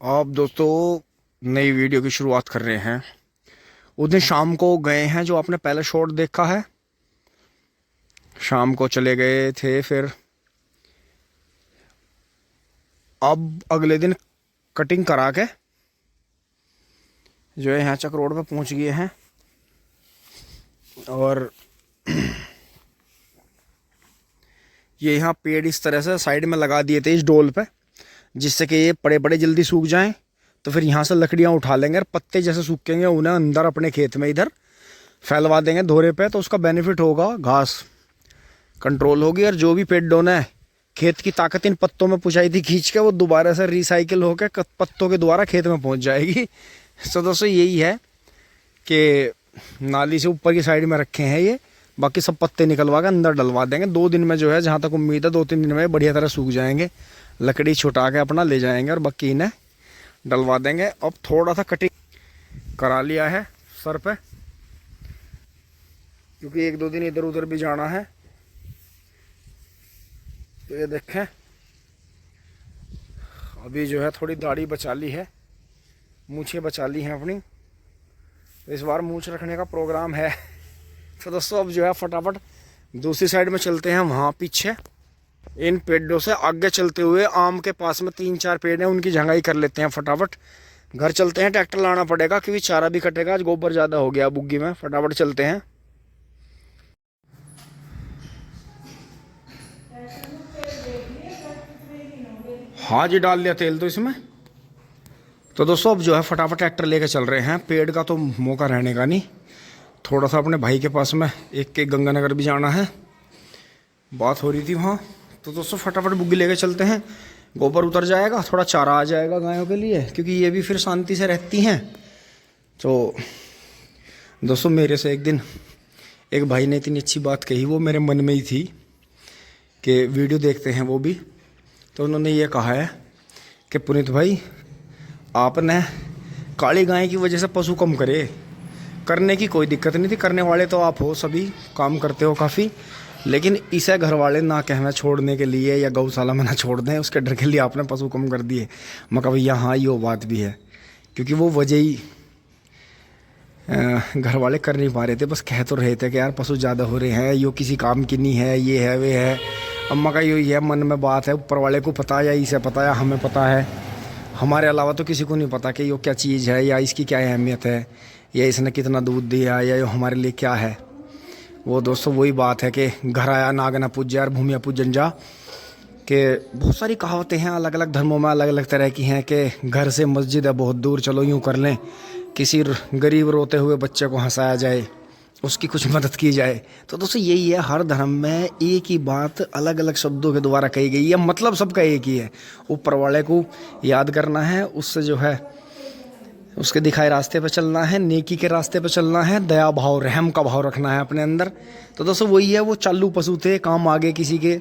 आप दोस्तों नई वीडियो की शुरुआत कर रहे हैं। उस दिन शाम को गए हैं, जो आपने पहले शॉट देखा है। शाम को चले गए थे, फिर अब अगले दिन कटिंग करा के जो है यहाँ चक रोड पे पहुंच गए हैं। और ये यहाँ पेड़ इस तरह से साइड में लगा दिए थे इस डोल पे, जिससे कि ये बड़े बड़े जल्दी सूख जाएं। तो फिर यहाँ से लकड़ियाँ उठा लेंगे और पत्ते जैसे सूखेंगे उन्हें अंदर अपने खेत में इधर फैलवा देंगे धोरे पे। तो उसका बेनिफिट होगा, घास कंट्रोल होगी और जो भी पेड़ डोना है, खेत की ताकत इन पत्तों में पहुँचाई थी खींच के, वो दोबारा से रिसाइकिल होकर पत्तों के द्वारा खेत में पहुँच जाएगी। तो दोस्तों यही है कि नाली से ऊपर की साइड में रखे हैं ये, बाकी सब पत्ते निकलवा के अंदर डलवा देंगे। 2 दिन में जो है, जहाँ तक उम्मीद है 2-3 दिन में बढ़िया तरह सूख जाएंगे। लकड़ी छुटा के अपना ले जाएंगे और बाकी इन्हें डलवा देंगे। अब थोड़ा सा कटिंग करा लिया है सर पे, क्योंकि 1-2 दिन इधर उधर भी जाना है। तो ये देखें, अभी जो है थोड़ी दाढ़ी बचा ली है, मूछें बचा ली हैं अपनी। तो इस बार मूछ रखने का प्रोग्राम है। तो दोस्तों अब जो है फटाफट दूसरी साइड में चलते हैं। वहाँ पीछे इन पेड़ों से आगे चलते हुए आम के पास में 3-4 पेड़ हैं, उनकी झंगाई कर लेते हैं फटाफट। घर चलते हैं, ट्रैक्टर लाना पड़ेगा क्योंकि चारा भी कटेगा। आज गोबर ज़्यादा हो गया बुग्गी में। फटाफट चलते हैं। हाँ जी, डाल लिया तेल तो इसमें। तो दोस्तों अब जो है फटाफट ट्रैक्टर लेके चल रहे हैं। पेड़ का तो मौका रहने का नहीं, थोड़ा सा अपने भाई के पास में एक गंगानगर भी जाना है, बात हो रही थी वहाँ। तो दोस्तों फटाफट बुग्गी लेके चलते हैं। गोबर उतर जाएगा, थोड़ा चारा आ जाएगा गायों के लिए, क्योंकि ये भी फिर शांति से रहती हैं। तो दोस्तों मेरे से एक दिन एक भाई ने इतनी अच्छी बात कही, वो मेरे मन में ही थी कि वीडियो देखते हैं वो भी। तो उन्होंने ये कहा है कि पुनीत भाई, आपने काली गाय की वजह से पशु कम करे। करने की कोई दिक्कत नहीं थी, करने वाले तो आप हो, सभी काम करते हो काफ़ी, लेकिन इसे घर वाले ना कहना छोड़ने के लिए या गौशाला में ना छोड़ दें, उसके डर के लिए आपने पशु कम कर दिए। मैं कहा भैया हाँ, ये बात भी है, क्योंकि वो वजह ही घर वाले कर नहीं पा रहे थे। बस कह तो रहे थे कि यार पशु ज़्यादा हो रहे हैं, यो किसी काम की नहीं है, ये है वे है। अम्मा का यही है, मन में बात है, ऊपर वाले को पता है या इसे पता है, हमें पता है, हमारे अलावा तो किसी को नहीं पता कि यो क्या चीज़ है या इसकी क्या अहमियत है, या इसने कितना दूध दिया, या यो हमारे लिए क्या है। वो दोस्तों वही बात है कि घर आया नाग ना पूज्या और भूमिया पूजन जा, कि बहुत सारी कहावतें हैं, अलग अलग धर्मों में अलग अलग तरह की हैं कि घर से मस्जिद है बहुत दूर, चलो यूँ कर लें, किसी गरीब रोते हुए बच्चे को हंसाया जाए, उसकी कुछ मदद की जाए। तो दोस्तों यही है, हर धर्म में एक ही बात अलग अलग शब्दों के द्वारा कही गई है, मतलब सबका एक ही है, ऊपर वाले को याद करना है, उससे जो है उसके दिखाए रास्ते पे चलना है, नेकी के रास्ते पे चलना है, दया भाव रहम का भाव रखना है अपने अंदर। तो दोस्तों वही है, वो चालू पशु थे, काम आगे किसी के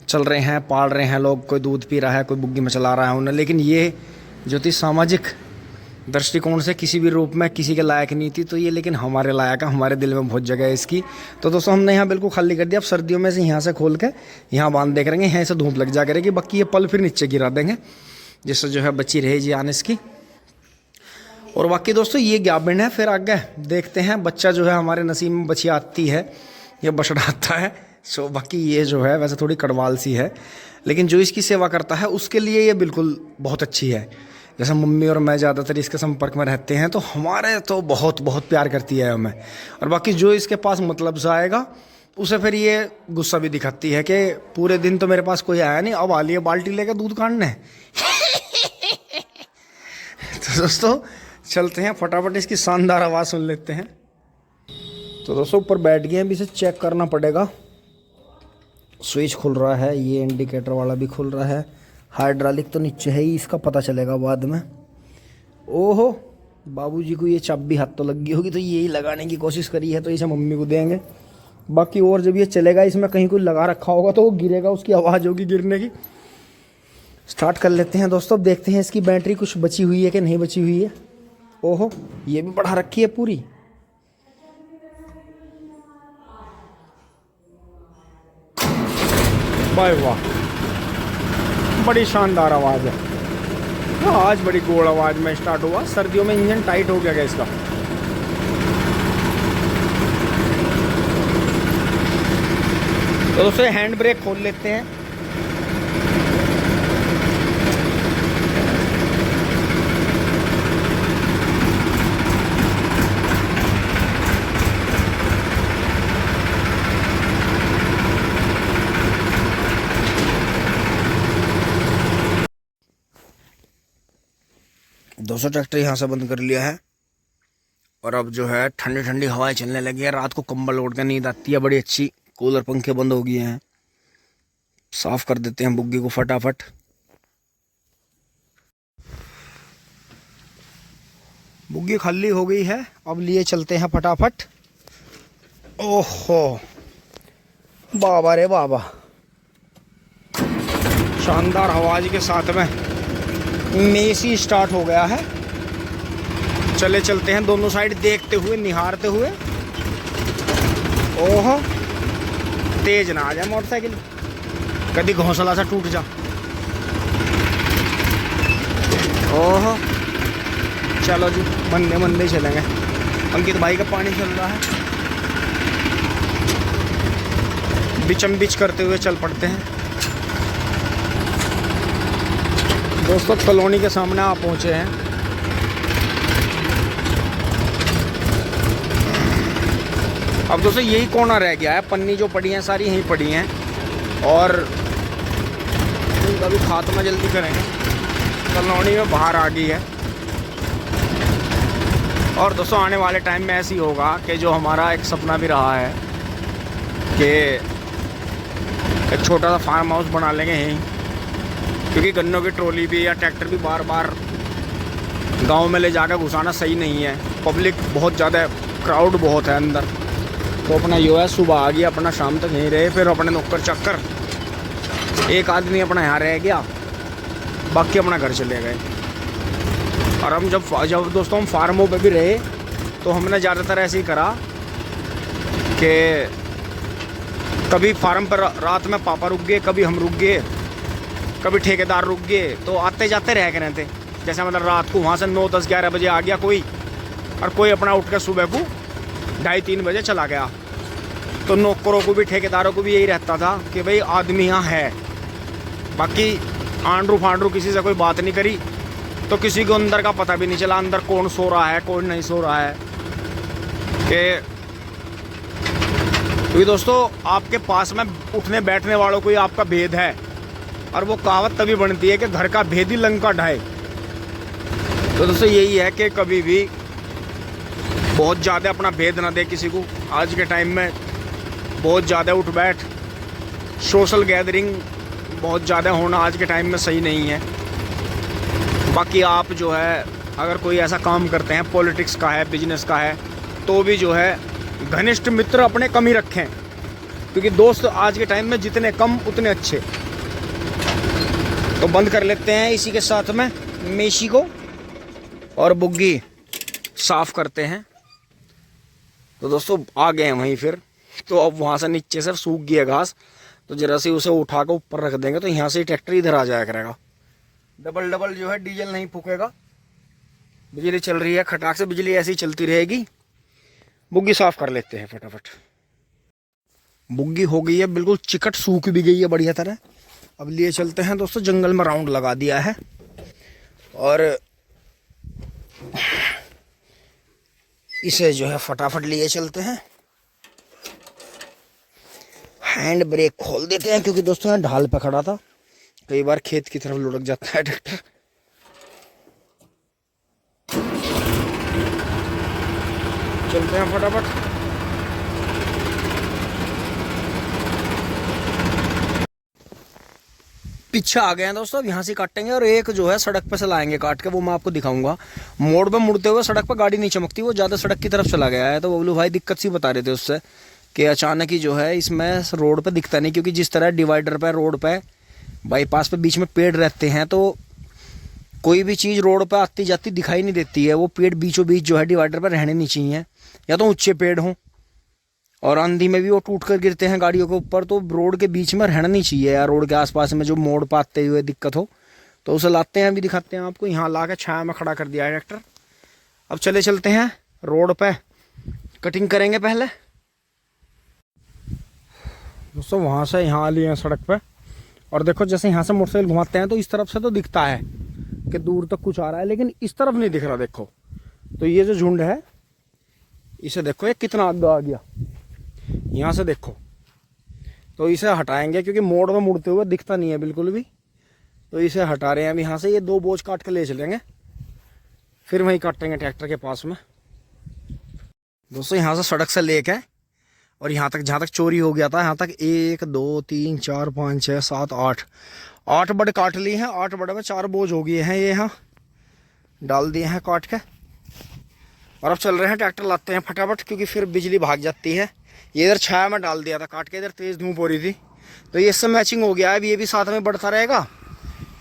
चल रहे हैं, पाल रहे हैं लोग, कोई दूध पी रहा है, कोई बुग्गी में चला रहा है उन्हें, लेकिन ये जो थी सामाजिक दृष्टिकोण से किसी भी रूप में किसी के लायक नहीं थी। तो ये लेकिन हमारे लायक है, हमारे दिल में बहुत जगह है इसकी। तो दोस्तों हमने यहाँ बिल्कुल खाली कर दिया। अब सर्दियों में से यहाँ से खोल के यहाँ बांध दे करेंगे, यहाँ से धूप लग जा करेगी, बाकी ये पल फिर नीचे गिरा देंगे, जिससे जो है बची रहे जी आने इसकी। और बाकी दोस्तों ये ग्याबिन है, फिर आगे देखते हैं। बच्चा जो है हमारे नसीब में बछिया आती है या बछड़ा आता है। सो बाकी ये जो है वैसे थोड़ी कड़वाल सी है, लेकिन जो इसकी सेवा करता है उसके लिए ये बिल्कुल बहुत अच्छी है। जैसे मम्मी और मैं ज़्यादातर इसके संपर्क में रहते हैं, तो हमारे तो बहुत बहुत प्यार करती है हमें। और बाकी जो इसके पास मतलब से आएगा उसे फिर ये गुस्सा भी दिखाती है कि पूरे दिन तो मेरे पास कोई आया नहीं, अब आ लिया बाल्टी लेकर दूध काटने। तो दोस्तों चलते हैं, फटाफट इसकी शानदार आवाज़ सुन लेते हैं। तो दोस्तों ऊपर बैठ गए हैं, अभी इसे चेक करना पड़ेगा। स्विच खुल रहा है, ये इंडिकेटर वाला भी खुल रहा है, हाइड्रोलिक तो नीचे है ही, इसका पता चलेगा बाद में। ओहो, बाबूजी को ये चाबी हाथ तो लगी होगी, तो यही लगाने की कोशिश करी है, तो इसे मम्मी को देंगे। बाकी और जब ये चलेगा, इसमें कहीं कोई लगा रखा होगा तो वो गिरेगा, उसकी आवाज़ होगी गिरने की। स्टार्ट कर लेते हैं दोस्तों, अब देखते हैं इसकी बैटरी कुछ बची हुई है कि नहीं बची हुई है। ओहो, ये भी बढ़ा रखी है पूरी। वाह वाह, बड़ी शानदार आवाज़ है। आज बड़ी गोड़ आवाज में स्टार्ट हुआ। सर्दियों में इंजन टाइट हो गया इसका। तो दोस्तों हैंड ब्रेक खोल लेते हैं। दोस्तों ट्रैक्टर यहाँ से बंद कर लिया है और अब जो है ठंडी ठंडी हवाएं चलने लगी है। रात को कंबल ओढ़ कर नींद आती है बड़ी अच्छी। कूलर पंखे बंद हो गए हैं। साफ कर देते हैं बुग्गी को फटाफट। बुग्गी खाली हो गई है, अब लिए चलते हैं फटाफट। ओहो बाबा रे बाबा, शानदार आवाज के साथ में मेसी स्टार्ट हो गया है। चले चलते हैं दोनों साइड देखते हुए, निहारते हुए। ओहो तेज ना आ जाए मोटरसाइकिल, कभी घोंसला सा टूट जा। ओहो चलो जी, मंदे मंदे चलेंगे। अंकित भाई का पानी चल रहा है, बिचम बिच करते हुए चल पड़ते हैं। दोस्तों कॉलोनी के सामने आप पहुंचे हैं। अब दोस्तों यही कोना रह गया है, पन्नी जो पड़ी हैं सारी यहीं पड़ी हैं और इनका भी खात्मा जल्दी करेंगे। कॉलोनी में बाहर आ गई है। और दोस्तों आने वाले टाइम में ऐसी होगा कि जो हमारा एक सपना भी रहा है कि एक छोटा सा फार्म हाउस बना लेंगे यहीं, क्योंकि गन्नों की ट्रॉली भी या ट्रैक्टर भी बार बार गांव में ले जाकर घुसाना सही नहीं है। पब्लिक बहुत ज़्यादा, क्राउड बहुत है अंदर। तो अपना यो है सुबह आ गया, अपना शाम तक यहीं रहे, फिर अपने नौकर चक्कर एक आदमी अपना यहाँ रह गया, बाकी अपना घर चले गए। और हम जब दोस्तों हम फार्मों पे भी रहे तो हमने ज़्यादातर ऐसे ही करा कि कभी फार्म पर रात में पापा रुक गए, कभी हम रुक गए, कभी ठेकेदार रुक गए, तो आते जाते रह गए थे। जैसे मतलब रात को वहाँ से 9, 10, 11 बजे आ गया कोई, और कोई अपना उठ कर सुबह को 2:30-3 बजे चला गया। तो नौकरों को भी ठेकेदारों को भी यही रहता था कि भाई आदमी यहाँ है। बाकी आंडरू फांडरू किसी से कोई बात नहीं करी, तो किसी को अंदर का पता भी नहीं चला अंदर कौन सो रहा है कौन नहीं सो रहा है। क्योंकि दोस्तों आपके पास में उठने बैठने वालों को ही आपका भेद है, और वो कहावत तभी बनती है कि घर का भेद ही लंका ढाए। तो दोस्तों यही है कि कभी भी बहुत ज़्यादा अपना भेद ना दे किसी को। आज के टाइम में बहुत ज़्यादा उठ बैठ, सोशल गैदरिंग बहुत ज़्यादा होना आज के टाइम में सही नहीं है। बाकी आप जो है अगर कोई ऐसा काम करते हैं, पॉलिटिक्स का है, बिजनेस का है, तो भी जो है घनिष्ठ मित्र अपने कम ही रखें, क्योंकि दोस्त आज के टाइम में जितने कम उतने अच्छे। तो बंद कर लेते हैं इसी के साथ में मेशी को और बुग्गी साफ करते हैं। तो दोस्तों आ गए हैं वहीं फिर। तो अब वहाँ से नीचे से सूख गया घास, तो जरा से उसे उठा कर ऊपर रख देंगे, तो यहाँ से ट्रैक्टर इधर आ जाया करेगा। डबल जो है डीजल नहीं फूकेगा। बिजली चल रही है, खटाक से बिजली ऐसी चलती रहेगी। बुग्गी साफ कर लेते हैं फटाफट। बुग्गी हो गई है बिल्कुल चिकट, सूख भी गई है बढ़िया तरह। अब लिए चलते हैं दोस्तों, जंगल में राउंड लगा दिया है और इसे जो है फटाफट लिए चलते हैं। हैंड ब्रेक खोल देते हैं, क्योंकि दोस्तों यहाँ ढाल पे खड़ा था, कई बार खेत की तरफ लुढ़क जाता है ट्रैक्टर। चलते हैं फटाफट। पीछे आ गए हैं दोस्तों, अब यहाँ से काटेंगे और एक जो है सड़क पे से लाएंगे काट के, वो मैं आपको दिखाऊंगा। मोड़ पे मुड़ते हुए सड़क पे गाड़ी नहीं चमकती, वो ज़्यादा सड़क की तरफ चला गया है। तो बबलू भाई दिक्कत सी बता रहे थे उससे कि अचानक ही जो है इसमें रोड पे दिखता नहीं, क्योंकि जिस तरह डिवाइडर पे, रोड पे, बाईपास पे बीच में पेड़ रहते हैं, तो कोई भी चीज़ रोड पे आती जाती दिखाई नहीं देती है। वो पेड़ बीचों बीच जो है डिवाइडर पर रहने नहीं चाहिए, या तो ऊंचे पेड़ हों, और आंधी में भी वो टूट कर गिरते हैं गाड़ियों के ऊपर, तो रोड के बीच में रहना नहीं चाहिए, या रोड के आसपास में जो मोड़ पे आते हुए दिक्कत हो, तो उसे लाते हैं, अभी दिखाते हैं आपको। यहाँ ला के छाया में खड़ा कर दिया है ट्रैक्टर। अब चलते हैं रोड पे, कटिंग करेंगे पहले। दोस्तों वहाँ से यहाँ आ लिए हैं सड़क पे, और देखो जैसे यहाँ से मोटरसाइकिल घुमाते हैं तो इस तरफ से तो दिखता है कि दूर तक कुछ आ रहा है, लेकिन इस तरफ नहीं दिख रहा। देखो तो ये जो झुंड है, इसे देखो ये कितना आगे आ गया। यहाँ से देखो तो इसे हटाएंगे, क्योंकि मोड़ में मुड़ते हुए दिखता नहीं है बिल्कुल भी। तो इसे हटा रहे हैं अभी यहाँ से। ये 2 बोझ काट के ले चलेंगे, फिर वहीं काटेंगे ट्रैक्टर के पास में। दोस्तों यहाँ से सड़क से लेके और यहाँ तक, जहाँ तक चोरी हो गया था, यहाँ तक 1 2 3 4 5 6 7 8 बड़ काट लिए हैं। 8 बड़े में 4 बोझ हो गए हैं, ये यहाँ डाल दिए हैं काट के। और अब चल रहे हैं, ट्रैक्टर लाते हैं फटाफट, क्योंकि फिर बिजली भाग जाती है। ये इधर छाया में डाल दिया था काट के, इधर तेज़ धूप हो रही थी, तो ये इससे मैचिंग हो गया है। अब ये भी साथ में बढ़ता रहेगा,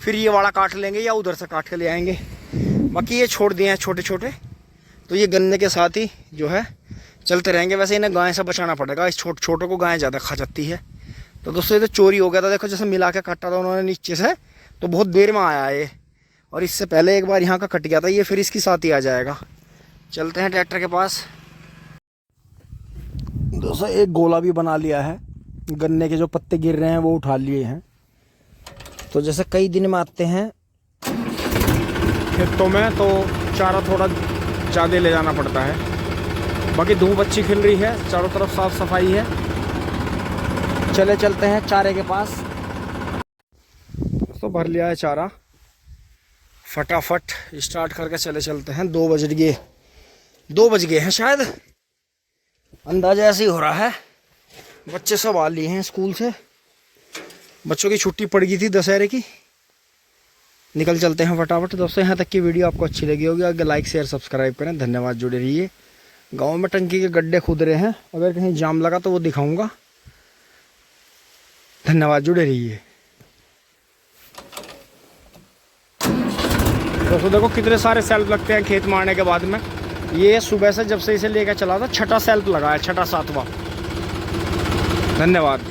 फिर ये वाला काट लेंगे या उधर से काट के ले आएंगे। बाकी ये छोड़ दिए हैं छोटे छोटे, तो ये गन्ने के साथ ही जो है चलते रहेंगे। वैसे इन्हें गाय से बचाना पड़ेगा, इस छोटे को गाय ज़्यादा खा जाती है। तो दोस्तों ये तो चोरी हो गया था। देखो जैसे मिला के काटा था उन्होंने नीचे से, तो बहुत देर में आया है ये, और इससे पहले एक बार यहाँ का कट गया था, ये फिर इसकी साथ ही आ जाएगा। चलते हैं ट्रैक्टर के पास। दोस्तों एक गोला भी बना लिया है, गन्ने के जो पत्ते गिर रहे हैं वो उठा लिए हैं। तो जैसे कई दिन में आते हैं खेतों में, तो चारा थोड़ा ज़्यादा ले जाना पड़ता है। बाकी धूप अच्छी खिल रही है, चारों तरफ साफ सफाई है। चलते हैं चारे के पास। तो भर लिया है चारा, फटाफट स्टार्ट करके चलते हैं। 2 बज गए हैं शायद, अंदाजा ऐसे ही हो रहा है। बच्चे सब आ लिए हैं स्कूल से, बच्चों की छुट्टी पड़ गई थी दशहरे की। निकल चलते हैं फटाफट। दोस्तों यहाँ तक की वीडियो आपको अच्छी लगी होगी, अगर लाइक शेयर सब्सक्राइब करें। धन्यवाद, जुड़े रहिए। गांव में टंकी के गड्ढे खुद रहे हैं, अगर कहीं जाम लगा तो वो दिखाऊंगा। धन्यवाद, जुड़े रहिए। दोस्तों देखो कितने सारे सेल्फ लगते हैं खेत मारने के बाद में। ये सुबह से जब से इसे लेकर चला था, 6ठा सेल्फ लगा है, 6ठा 7वां। धन्यवाद।